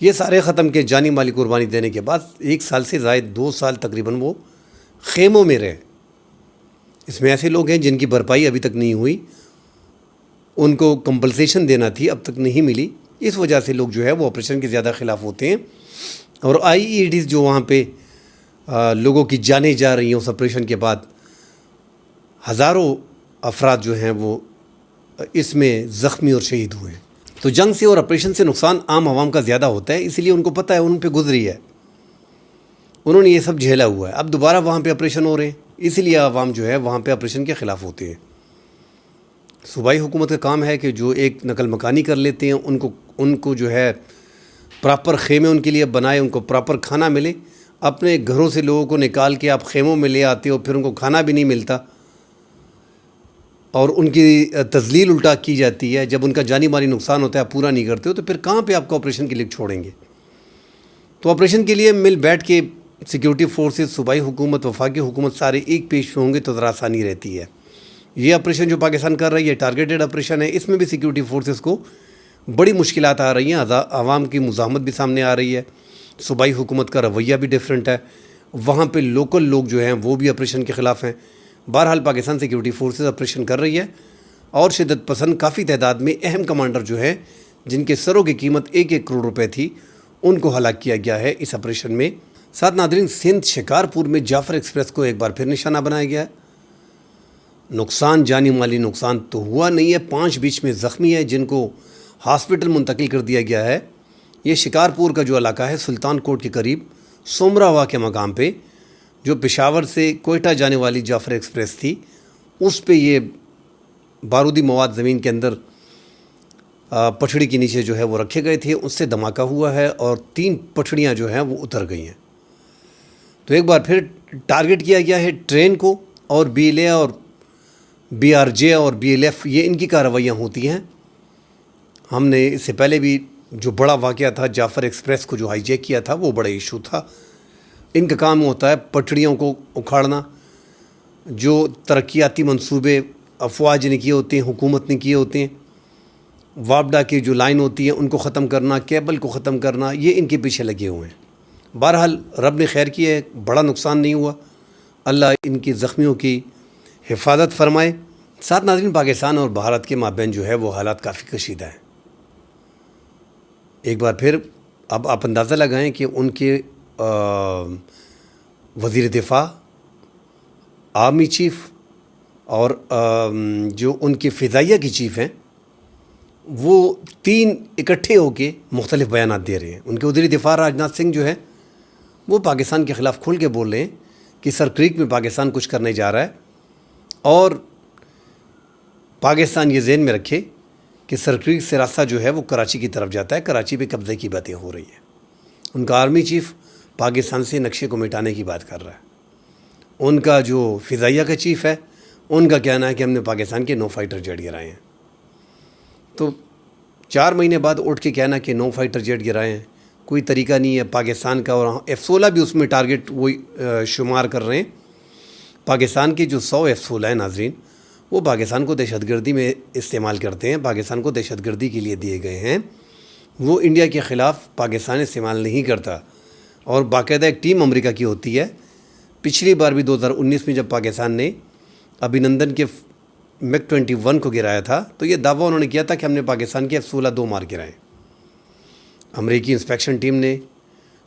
یہ سارے ختم کے جانی مالی قربانی دینے کے بعد 1 سال سے زائد 2 سال تقریباً وہ خیموں میں رہے۔ اس میں ایسے لوگ ہیں جن کی بھرپائی ابھی تک نہیں ہوئی، ان کو کمپنسیشن دینا تھی، اب تک نہیں ملی۔ اس وجہ سے لوگ جو ہے وہ آپریشن کے زیادہ خلاف ہوتے ہیں، اور آئی ای ڈیز جو وہاں پہ لوگوں کی جانیں جا رہی ہیں اس آپریشن کے بعد، ہزاروں افراد جو ہیں وہ اس میں زخمی اور شہید ہوئے ہیں۔ تو جنگ سے اور آپریشن سے نقصان عام عوام کا زیادہ ہوتا ہے، اس لیے ان کو پتہ ہے، ان پہ گزری ہے، انہوں نے یہ سب جھیلا ہوا ہے۔ اب دوبارہ وہاں پہ آپریشن ہو رہے ہیں، اس لیے عوام جو ہے وہاں پہ آپریشن کے خلاف ہوتے ہیں۔ صوبائی حکومت کا کام ہے کہ جو ایک نقل مکانی کر لیتے ہیں ان کو جو ہے پراپر خیمے ان کے لیے بنائے، ان کو پراپر کھانا ملے۔ اپنے گھروں سے لوگوں کو نکال کے آپ خیموں میں لے آتے ہو، پھر ان کو کھانا بھی نہیں ملتا اور ان کی تذلیل الٹا کی جاتی ہے۔ جب ان کا جانی مالی نقصان ہوتا ہے، آپ پورا نہیں کرتے ہو، تو پھر کہاں پہ آپ کو آپریشن کے لیے چھوڑیں گے؟ تو آپریشن کے لیے مل بیٹھ کے سیکیورٹی فورسز، صوبائی حکومت، وفاقی حکومت سارے ایک پیش ہوں گے تو ذرا آسانی رہتی ہے۔ یہ آپریشن جو پاکستان کر رہی ہے ٹارگیٹڈ آپریشن ہے، اس میں بھی سیکیورٹی فورسز کو بڑی مشکلات آ رہی ہیں، عوام کی مزاحمت بھی سامنے آ رہی ہے، صوبائی حکومت کا رویہ بھی ڈیفرنٹ ہے، وہاں پہ لوکل لوگ جو ہیں وہ بھی آپریشن کے خلاف ہیں۔ بہرحال پاکستان سیکیورٹی فورسز آپریشن کر رہی ہے، اور شدت پسند کافی تعداد میں اہم کمانڈر جو ہیں جن کے سروں کی قیمت 1 کروڑ روپے تھی، ان کو ہلاک کیا گیا ہے اس آپریشن میں۔ ساتھ ناظرین، سندھ شکارپور میں جعفر ایکسپریس کو ایک بار پھر نشانہ بنایا گیا ہے۔ نقصان، جانی مالی نقصان تو ہوا نہیں ہے، 5 بیچ میں زخمی ہے جن کو ہاسپٹل منتقل کر دیا گیا ہے۔ یہ شکارپور کا جو علاقہ ہے سلطان کوٹ کے قریب سومراوا کے مقام پہ، جو پشاور سے کوئٹہ جانے والی جعفر ایکسپریس تھی، اس پہ یہ بارودی مواد زمین کے اندر پٹڑی کے نیچے جو ہے وہ رکھے گئے تھے، اس سے دھماکہ ہوا ہے اور 3 پٹڑیاں جو ہیں وہ اتر گئی ہیں۔ تو ایک بار پھر ٹارگٹ کیا گیا ہے ٹرین کو، اور بی ایل اے اور بی آر جے اور بی ایل ایف، یہ ان کی کارروائیاں ہوتی ہیں۔ ہم نے اس سے پہلے بھی جو بڑا واقعہ تھا جعفر ایکسپریس کو جو ہائی جیک کیا تھا، وہ بڑا ایشو تھا۔ ان کا کام ہوتا ہے پٹڑیوں کو اکھاڑنا، جو ترقیاتی منصوبے افواج نے کیے ہوتے ہیں، حکومت نے کیے ہوتے ہیں، وابڈا کی جو لائن ہوتی ہے ان کو ختم کرنا، کیبل کو ختم کرنا، یہ ان کے پیچھے لگے ہوئے ہیں۔ بہرحال رب نے خیر کی ہے، بڑا نقصان نہیں ہوا، اللہ ان کی زخمیوں کی حفاظت فرمائے۔ ساتھ ناظرین، پاکستان اور بھارت کے مابین جو ہے وہ حالات کافی کشیدہ ہیں۔ ایک بار پھر اب آپ اندازہ لگائیں کہ ان کے وزیر دفاع، آرمی چیف اور جو ان کے فضائیہ کی چیف ہیں، وہ 3 اکٹھے ہو کے مختلف بیانات دے رہے ہیں۔ ان کے وزیر دفاع راجناتھ سنگھ جو ہے وہ پاکستان کے خلاف کھل کے بول رہے ہیں کہ سر کریک میں پاکستان کچھ کرنے جا رہا ہے، اور پاکستان یہ ذہن میں رکھے کہ سر کریک سے راستہ جو ہے وہ کراچی کی طرف جاتا ہے، کراچی پہ قبضے کی باتیں ہو رہی ہیں۔ ان کا آرمی چیف پاکستان سے نقشے کو مٹانے کی بات کر رہا ہے۔ ان کا جو فضائیہ کا چیف ہے، ان کا کہنا ہے کہ ہم نے پاکستان کے 9 فائٹر جیٹ گرائے ہیں۔ تو 4 مہینے بعد اٹھ کے کہنا کہ 9 فائٹر جیٹ گرائے ہیں، کوئی طریقہ نہیں ہے پاکستان کا۔ اور F-16 بھی اس میں ٹارگٹ وہی شمار کر رہے ہیں۔ پاکستان کے جو 100 F-16 ہیں ناظرین، وہ پاکستان کو دہشت گردی میں استعمال کرتے ہیں، پاکستان کو دہشت گردی کے لیے دیے گئے ہیں۔ وہ انڈیا کے خلاف پاکستان استعمال نہیں کرتا، اور باقاعدہ ایک ٹیم امریکہ کی ہوتی ہے۔ پچھلی بار بھی 2019 میں جب پاکستان نے ابھینندن کے MiG-21 کو گرایا تھا، تو یہ دعویٰ انہوں نے کیا تھا کہ ہم نے پاکستان کے F-16 2 مار گرائے۔ امریکی انسپیکشن ٹیم نے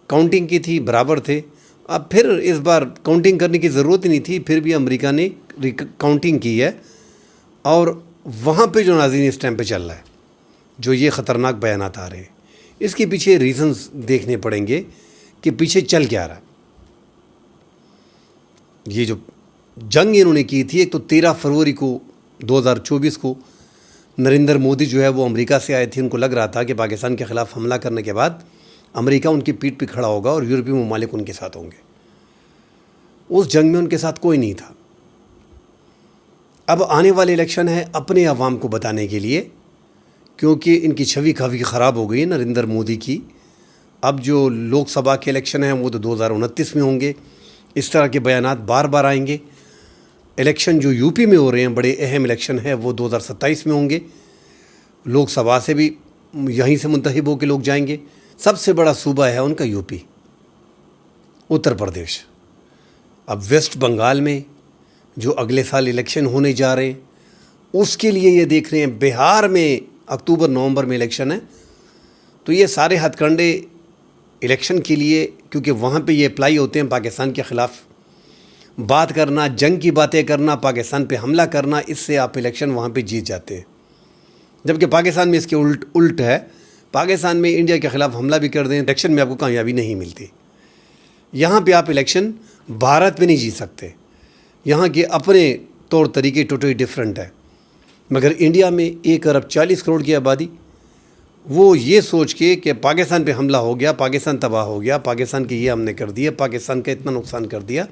کاؤنٹنگ کی تھی، برابر تھے۔ اب پھر اس بار کاؤنٹنگ کرنے کی ضرورت ہی نہیں تھی، پھر بھی امریکہ نے کاؤنٹنگ کی ہے، اور وہاں پہ جو ناظرین اس ٹائم پہ چل رہا ہے، جو یہ خطرناک بیانات آ رہے ہیں، اس کے پیچھے ریزنز دیکھنے پڑیں گے کہ پیچھے چل کیا رہا۔ یہ جو جنگ انہوں نے کی تھی، ایک تو 13 فروری کو 2024 کو نریندر مودی جو ہے وہ امریکہ سے آئے تھے، ان کو لگ رہا تھا کہ پاکستان کے خلاف حملہ کرنے کے بعد امریکہ ان کی پیٹھ پہ کھڑا ہوگا اور یورپی ممالک ان کے ساتھ ہوں گے۔ اس جنگ میں ان کے ساتھ کوئی نہیں تھا۔ اب آنے والے الیکشن ہے اپنے عوام کو بتانے کے لیے، کیونکہ ان کی چھوی کافی خراب ہو گئی نریندر مودی کی۔ اب جو لوک سبھا کے الیکشن ہیں وہ تو 2029 میں ہوں گے، اس طرح کے بیانات بار بار آئیں گے۔ الیکشن جو یو پی میں ہو رہے ہیں، بڑے اہم الیکشن ہیں، وہ 2027 میں ہوں گے۔ لوک سبھا سے بھی یہیں سے منتخب ہو کے لوگ جائیں گے، سب سے بڑا صوبہ ہے ان کا یو پی، اتر پردیش۔ اب ویسٹ بنگال میں جو اگلے سال الیکشن ہونے جا رہے ہیں اس کے لیے یہ دیکھ رہے ہیں، بہار میں اکتوبر نومبر میں الیکشن ہے، تو یہ سارے ہتھ کنڈے الیکشن کے لیے، کیونکہ وہاں پہ یہ اپلائی ہوتے ہیں پاکستان کے خلاف بات کرنا، جنگ کی باتیں کرنا، پاکستان پہ حملہ کرنا، اس سے آپ الیکشن وہاں پہ جیت جاتے ہیں۔ جبکہ پاکستان میں اس کے الٹ ہے، پاکستان میں انڈیا کے خلاف حملہ بھی کر دیں، الیکشن میں آپ کو کامیابی نہیں ملتی۔ یہاں پہ آپ الیکشن بھارت میں نہیں جیت سکتے، یہاں کے اپنے طور طریقے ٹوٹلی ڈفرینٹ ہے۔ مگر انڈیا میں 1.40 ارب کی آبادی، وہ یہ سوچ کے کہ پاکستان پہ حملہ ہو گیا، پاکستان تباہ ہو گیا، پاکستان کے یہ ہم نے کر دیا، پاکستان کا اتنا نقصان کر دیا،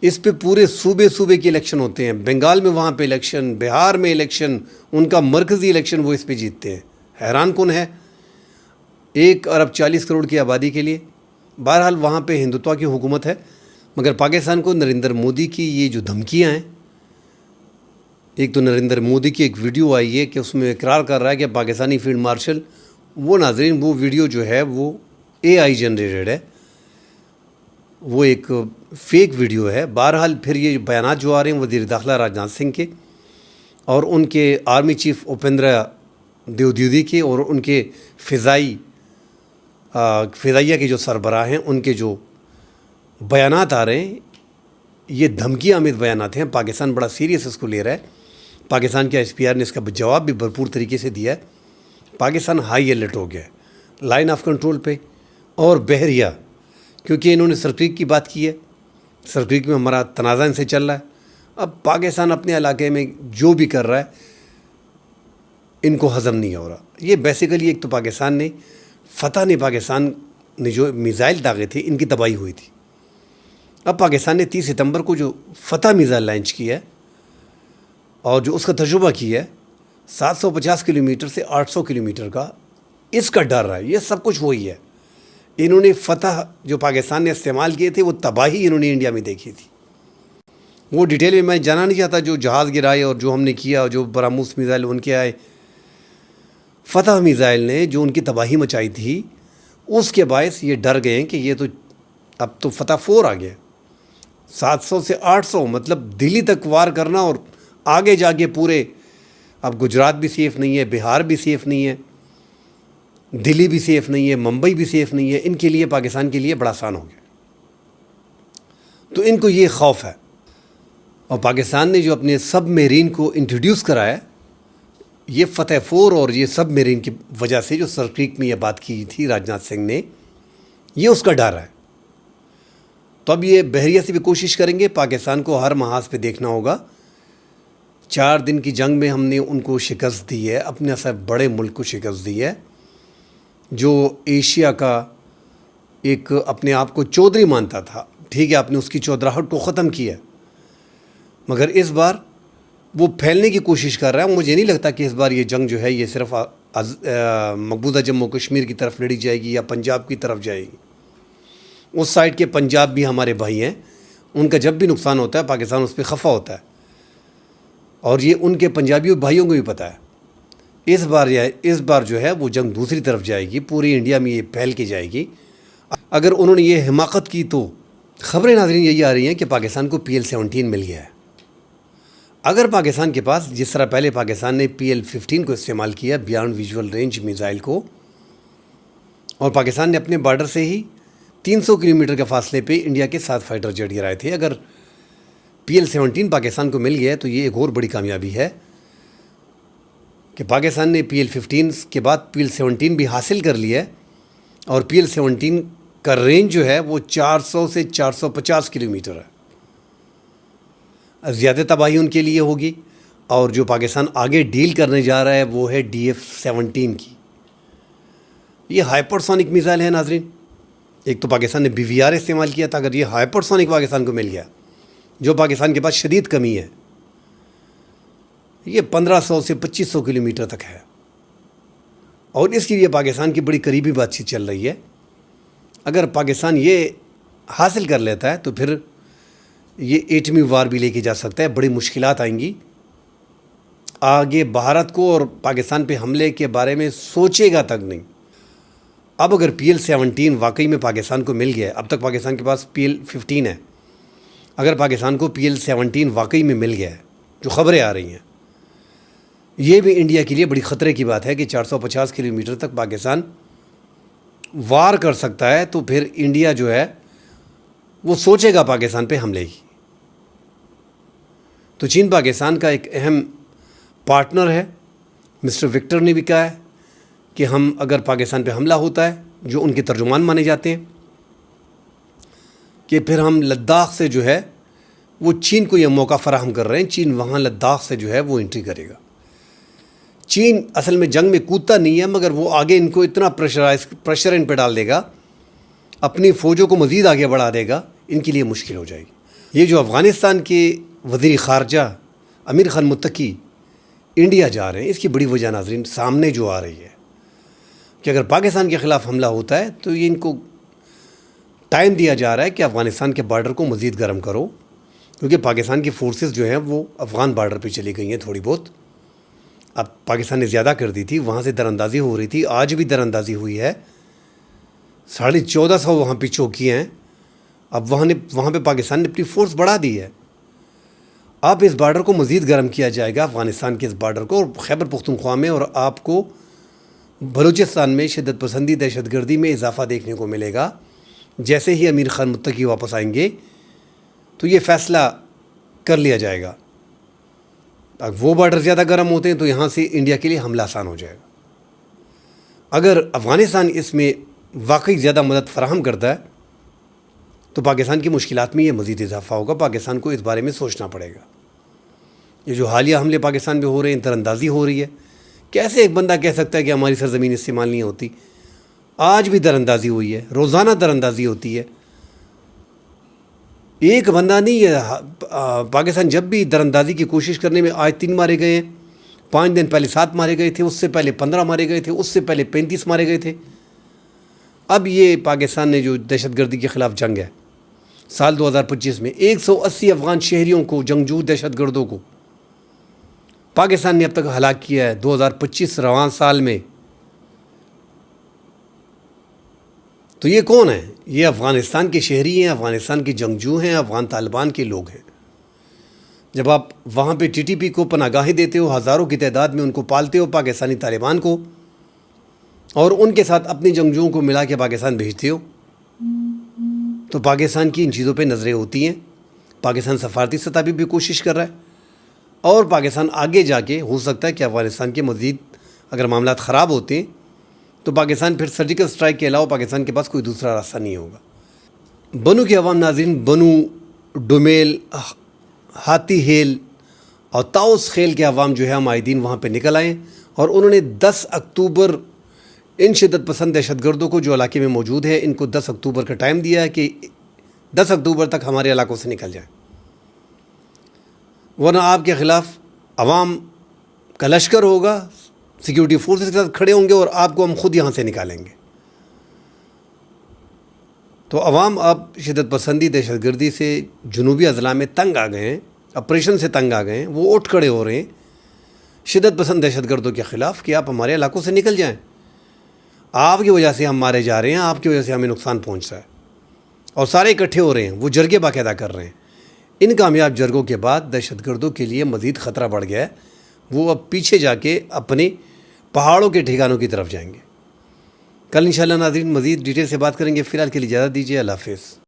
اس پہ پورے صوبے کے الیکشن ہوتے ہیں۔ بنگال میں وہاں پہ الیکشن، بہار میں الیکشن، ان کا مرکزی الیکشن وہ اس پہ جیتتے ہیں۔ حیران کن ہے 1.40 ارب کی آبادی کے لیے۔ بہرحال وہاں پہ ہندوتوا کی حکومت ہے، مگر پاکستان کو نریندر مودی کی یہ جو دھمکیاں ہیں، ایک تو نریندر مودی کی ایک ویڈیو آئی ہے کہ اس میں اقرار کر رہا ہے کہ پاکستانی فیلڈ مارشل، وہ ناظرین وہ ویڈیو جو ہے وہ AI جنریٹڈ ہے، وہ ایک فیک ویڈیو ہے۔ بہرحال پھر یہ بیانات جو آ رہے ہیں وزیر داخلہ راجناتھ سنگھ کے اور ان کے آرمی چیف اپیندرا دیودیودی کے اور ان کے فضائیہ کے جو سربراہ ہیں، ان کے جو بیانات آ رہے ہیں، یہ دھمکی آمیز بیانات ہیں۔ پاکستان بڑا سیریس اس کو لے رہا ہے۔ پاکستان کے SPR نے اس کا جواب بھی بھرپور طریقے سے دیا ہے۔ پاکستان ہائی الرٹ ہو گیا ہے لائن آف کنٹرول پہ اور بحریہ، کیونکہ انہوں نے سرکریک کی بات کی ہے، سرکریک میں ہمارا تنازع ان سے چل رہا ہے۔ اب پاکستان اپنے علاقے میں جو بھی کر رہا ہے ان کو ہضم نہیں ہو رہا۔ یہ بیسیکلی ایک تو پاکستان نے جو میزائل داغے تھے ان کی تباہی ہوئی تھی۔ اب پاکستان نے 30 ستمبر کو جو فتح میزائل لانچ کیا ہے اور جو اس کا تجربہ کیا ہے 750 کلومیٹر سے 800 کلومیٹر کا، اس کا ڈر ہے، یہ سب کچھ وہی ہے۔ انہوں نے فتح جو پاکستان نے استعمال کیے تھے وہ تباہی انہوں نے انڈیا میں دیکھی تھی۔ وہ ڈیٹیل میں جانا نہیں چاہتا، جو جہاز گرائے اور جو ہم نے کیا، جو براموس میزائل ان کے آئے، فتح میزائل نے جو ان کی تباہی مچائی تھی، اس کے باعث یہ ڈر گئے ہیں کہ یہ تو اب تو فتح 4 آ گیا، 700 سے 800، مطلب دلی تک وار کرنا اور آگے جا کے پورے، اب گجرات بھی سیف نہیں ہے، بہار بھی سیف نہیں ہے، دلی بھی سیف نہیں ہے، ممبئی بھی سیف نہیں ہے۔ ان کے لیے، پاکستان کے لیے بڑا آسان ہو گیا، تو ان کو یہ خوف ہے۔ اور پاکستان نے جو اپنے سب میرین کو انٹروڈیوس کرایا، یہ فتح 4 اور یہ سب میرین کی وجہ سے، جو سرکریک میں یہ بات کی تھی راجناتھ سنگھ نے، یہ اس کا ڈر ہے۔ تو اب یہ بحریہ سے بھی کوشش کریں گے، پاکستان کو ہر محاذ پہ دیکھنا ہوگا۔ 4 دن کی جنگ میں ہم نے ان کو شکست دی ہے، اپنے سے بڑے ملک کو شکست دی ہے، جو ایشیا کا ایک اپنے آپ کو چودھری مانتا تھا۔ ٹھیک ہے، آپ نے اس کی چودراہٹ کو ختم کیا، مگر اس بار وہ پھیلنے کی کوشش کر رہا ہے۔ مجھے نہیں لگتا کہ اس بار یہ جنگ جو ہے یہ صرف مقبوضہ جموں کشمیر کی طرف لڑی جائے گی یا پنجاب کی طرف جائے گی۔ اس سائڈ کے پنجاب بھی ہمارے بھائی ہیں، ان کا جب بھی نقصان ہوتا ہے پاکستان اس پہ خفا ہوتا ہے، اور یہ ان کے پنجابی بھائیوں کو بھی پتہ ہے۔ اس بار جو ہے وہ جنگ دوسری طرف جائے گی، پوری انڈیا میں یہ پھیل کے جائے گی۔ اگر انہوں نے یہ حماقت کی تو خبریں ناظرین یہی آ رہی ہیں کہ پاکستان کو PL-17 مل گیا ہے۔ اگر پاکستان کے پاس، جس طرح پہلے پاکستان نے PL-15 کو استعمال کیا بیانڈ ویژول رینج میزائل کو، اور پاکستان نے اپنے بارڈر سے ہی 300 کلومیٹر کے فاصلے پہ انڈیا کے 7 فائٹر جیٹ گرائے تھے، اگر PL-17 پاکستان کو مل گیا ہے تو یہ ایک اور بڑی کامیابی ہے کہ پاکستان نے PL-15 کے بعد PL-17 بھی حاصل کر لیا ہے، اور PL-17 کا رینج جو ہے وہ 400 سے 450 کلومیٹر ہے۔ زیادہ تباہی ان کے لیے ہوگی، اور جو پاکستان آگے ڈیل کرنے جا رہا ہے وہ ہے DF-17 کی۔ یہ ہائپرسونک میزائل ہے ناظرین۔ ایک تو پاکستان نے BVR استعمال کیا تھا، اگر یہ ہائپرسونک پاکستان کو مل گیا، جو پاکستان کے پاس شدید کمی ہے، یہ 1500 سے 2500 کلومیٹر تک ہے، اور اس کے لیے پاکستان کی بڑی قریبی بات چیت چل رہی ہے۔ اگر پاکستان یہ حاصل کر لیتا ہے تو پھر یہ ایٹمی وار بھی لے کے جا سکتا ہے، بڑی مشکلات آئیں گی آگے۔ بھارت کو اور پاکستان پہ حملے کے بارے میں سوچے گا تک نہیں۔ اب اگر PL-17 واقعی میں پاکستان کو مل گیا ہے، اب تک پاکستان کے پاس PL-15 ہے، اگر پاکستان کو PL-17 واقعی میں مل گیا ہے، جو خبریں آ رہی ہیں، یہ بھی انڈیا کے لیے بڑی خطرے کی بات ہے کہ 450 کلومیٹر تک پاکستان وار کر سکتا ہے، تو پھر انڈیا جو ہے وہ سوچے گا پاکستان پہ حملے کی۔ تو چین پاکستان کا ایک اہم پارٹنر ہے۔ مسٹر وکٹر نے بھی کہا ہے کہ ہم اگر پاکستان پہ حملہ ہوتا ہے، جو ان کے ترجمان مانے جاتے ہیں، کہ پھر ہم لداخ سے جو ہے وہ چین کو یہ موقع فراہم کر رہے ہیں، چین وہاں لداخ سے جو ہے وہ انٹری کرے گا۔ چین اصل میں جنگ میں کودتا نہیں ہے، مگر وہ آگے ان کو اتنا پریشر ان پہ ڈال دے گا، اپنی فوجوں کو مزید آگے بڑھا دے گا، ان کے لیے مشکل ہو جائے گی۔ یہ جو افغانستان کے وزیر خارجہ امیر خان متقی انڈیا جا رہے ہیں، اس کی بڑی وجہ ناظرین سامنے جو آ رہی ہے کہ اگر پاکستان کے خلاف حملہ ہوتا ہے تو یہ ان کو ٹائم دیا جا رہا ہے کہ افغانستان کے بارڈر کو مزید گرم کرو، کیونکہ پاکستان کی فورسز جو ہیں وہ افغان بارڈر پہ چلی گئی ہیں تھوڑی بہت۔ اب پاکستان نے زیادہ کر دی تھی، وہاں سے در اندازی ہو رہی تھی، آج بھی در اندازی ہوئی ہے، 1450 وہاں پہ چوکیاں ہیں، اب وہاں پہ پاکستان نے اپنی فورس بڑھا دی ہے۔ اب اس بارڈر کو مزید گرم کیا جائے گا، افغانستان کے اس بارڈر کو، اور خیبر پختونخوا میں اور آپ کو بلوچستان میں شدت پسندی دہشت گردی میں اضافہ دیکھنے کو ملے گا۔ جیسے ہی امیر خان متقی واپس آئیں گے تو یہ فیصلہ کر لیا جائے گا۔ اگر وہ بارڈر زیادہ گرم ہوتے ہیں تو یہاں سے انڈیا کے لیے حملہ آسان ہو جائے گا۔ اگر افغانستان اس میں واقعی زیادہ مدد فراہم کرتا ہے تو پاکستان کی مشکلات میں یہ مزید اضافہ ہوگا، پاکستان کو اس بارے میں سوچنا پڑے گا۔ یہ جو حالیہ حملے پاکستان پہ ہو رہے ہیں، در اندازی ہو رہی ہے، کیسے ایک بندہ کہہ سکتا ہے کہ ہماری سرزمین استعمال نہیں ہوتی؟ آج بھی در اندازی ہوئی ہے، روزانہ در اندازی ہوتی ہے، ایک بندہ نہیں ہے۔ پاکستان جب بھی در اندازی کی کوشش کرنے میں، آج 3 مارے گئے ہیں، 5 دن پہلے 7 مارے گئے تھے، اس سے پہلے 15 مارے گئے تھے، اس سے پہلے 35 مارے گئے تھے۔ اب یہ پاکستان نے جو دہشت گردی کے خلاف جنگ ہے، سال 2025 میں 180 افغان شہریوں کو، جنگجو دہشت گردوں کو پاکستان نے اب تک ہلاک کیا ہے 2025 رواں سال میں۔ تو یہ کون ہیں؟ یہ افغانستان کے شہری ہیں، افغانستان کے جنگجو ہیں، افغان طالبان کے لوگ ہیں۔ جب آپ وہاں پہ TTP کو پناہ گاہیں دیتے ہو، ہزاروں کی تعداد میں ان کو پالتے ہو، پاکستانی طالبان کو، اور ان کے ساتھ اپنے جنگجوؤں کو ملا کے پاکستان بھیجتے ہو، تو پاکستان کی ان چیزوں پہ نظریں ہوتی ہیں۔ پاکستان سفارتی سطح پہ بھی کوشش کر رہا ہے، اور پاکستان آگے جا کے ہو سکتا ہے کہ افغانستان کے مزید اگر معاملات خراب ہوتے ہیں تو پاکستان پھر سرجیکل سٹرائک کے علاوہ پاکستان کے پاس کوئی دوسرا راستہ نہیں ہوگا۔ بنو کے عوام ناظرین، بنو، ڈومیل، ہاتھی ہیل اور تاؤس خیل کے عوام جو ہے مائدین وہاں پہ نکل آئے، اور انہوں نے 10 اکتوبر ان شدت پسند دہشت گردوں کو جو علاقے میں موجود ہے، ان کو 10 اکتوبر کا ٹائم دیا ہے کہ 10 اکتوبر تک ہمارے علاقوں سے نکل جائیں، ورنہ آپ کے خلاف عوام کا لشکر ہوگا، سیکیورٹی فورسز کے ساتھ کھڑے ہوں گے، اور آپ کو ہم خود یہاں سے نکالیں گے۔ تو عوام اب شدت پسندی دہشت گردی سے جنوبی اضلاع میں تنگ آ گئے ہیں، آپریشن سے تنگ آ گئے ہیں، وہ اٹھ کھڑے ہو رہے ہیں شدت پسند دہشت گردوں کے خلاف کہ آپ ہمارے علاقوں سے نکل جائیں، آپ کی وجہ سے ہم مارے جا رہے ہیں، آپ کی وجہ سے ہمیں نقصان پہنچ رہا ہے۔ اور سارے اکٹھے ہو رہے ہیں، وہ جرگے باقاعدہ کر رہے ہیں۔ ان کامیاب جرگوں کے بعد دہشت گردوں کے لیے مزید خطرہ بڑھ گیا ہے، وہ اب پیچھے جا کے اپنے پہاڑوں کے ٹھکانوں کی طرف جائیں گے۔ کل انشاءاللہ ناظرین مزید ڈیٹیل سے بات کریں گے، فی الحال کے لیے اجازت دیجیے، اللہ حافظ۔